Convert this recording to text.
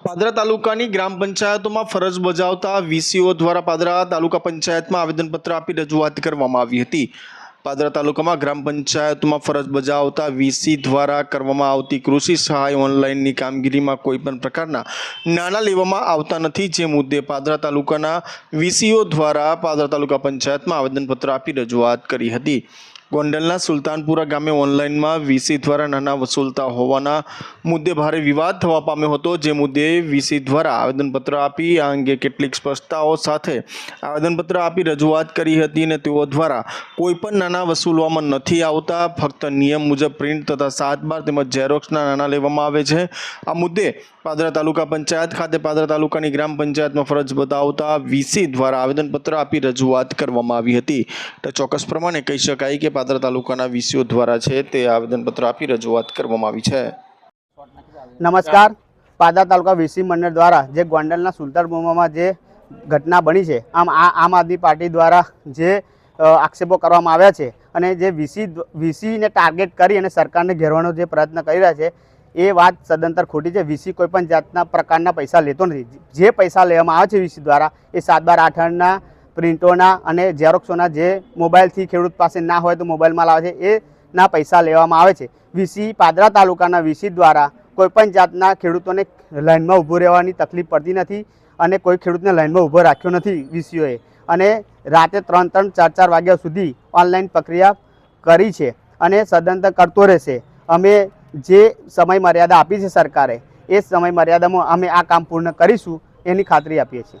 પાદરા તાલુકાની ગ્રામ પંચાયતોમાં ફરજ બજાવતા વીસીઓ દ્વારા પાદરા તાલુકા પંચાયતમાં આવેદનપત્ર આપી રજૂઆત કરવામાં આવી હતી। પાદરા તાલુકામાં ગ્રામ પંચાયતોમાં ફરજ બજાવતા વીસી દ્વારા કરવામાં આવતી કૃષિ સહાય ઓનલાઈનની કામગીરીમાં કોઈપણ પ્રકારના નાણાં લેવામાં આવતા નથી, જે મુદ્દે પાદરા તાલુકાના વીસીઓ દ્વારા પાદરા તાલુકા પંચાયતમાં આવેદનપત્ર આપી રજૂઆત કરી હતી। ગોંડલના સુલતાનપુરા ગામે ઓનલાઈનમાં વીસી દ્વારા નાણાં વસૂલતા હોવાના મુદ્દે ભારે વિવાદ થવા પામ્યો હતો, જે મુદ્દે વીસી દ્વારા આવેદનપત્ર આપી આ અંગે કેટલીક સ્પષ્ટતાઓ સાથે આવેદનપત્ર આપી રજૂઆત કરી હતી અને તેઓ દ્વારા કોઈપણ નાણાં વસૂલવામાં નથી આવતા, ફક્ત નિયમ મુજબ પ્રિન્ટ તથા 7/12 તેમજ ઝેરોક્સના નાણાં લેવામાં આવે છે। આ મુદ્દે પાદરા તાલુકા પંચાયત ખાતે પાદરા તાલુકાની ગ્રામ પંચાયતમાં ફરજ બજાવતા વીસી દ્વારા આવેદનપત્ર આપી રજૂઆત કરવામાં આવી હતી। તો ચોક્કસ પ્રમાણે કહી શકાય કે પાદરા તાલુકાના વીસીઓ દ્વારા છે તે આવેદનપત્ર આપી રજૂઆત કરવામાં આવી છે। નમસ્કાર, પાદરા તાલુકા વીસી મંડળ દ્વારા જે ગોંડલના સુલતાનપુરામાં જે ઘટના બની છે, આમ આદમી પાર્ટી દ્વારા જે આક્ષેપો કરવામાં આવ્યા છે અને જે વીસીને ટાર્ગેટ કરી અને સરકારને ઘેરવાનો જે પ્રયત્ન કરી રહ્યા છે એ વાત સદંતર ખોટી છે। વીસી કોઈપણ જાતના પ્રકારના પૈસા લેતો નથી। જે પૈસા લેવામાં આવે છે વીસી દ્વારા એ 7/12/8ના પ્રિન્ટોના અને ઝેરોક્સોના જે મોબાઈલથી ખેડૂત પાસે ના હોય તો મોબાઈલમાં લાવે છે એના પૈસા લેવામાં આવે છે। વીસી પાદરા તાલુકાના વીસી દ્વારા કોઈપણ જાતના ખેડૂતોને લાઇનમાં ઊભું રહેવાની તકલીફ પડતી નથી અને કોઈ ખેડૂતને લાઇનમાં ઊભો રાખ્યો નથી વીસીઓએ, અને રાતે 3-3, 4-4 વાગ્યા સુધી ઓનલાઈન પ્રક્રિયા કરી છે અને સદંતર કરતો રહેશે। અમે જે સમય મર્યાદા આપી છે સરકારે એ સમય મર્યાદામાં અમે આ કામ પૂર્ણ કરીશું એની ખાતરી આપીએ છીએ।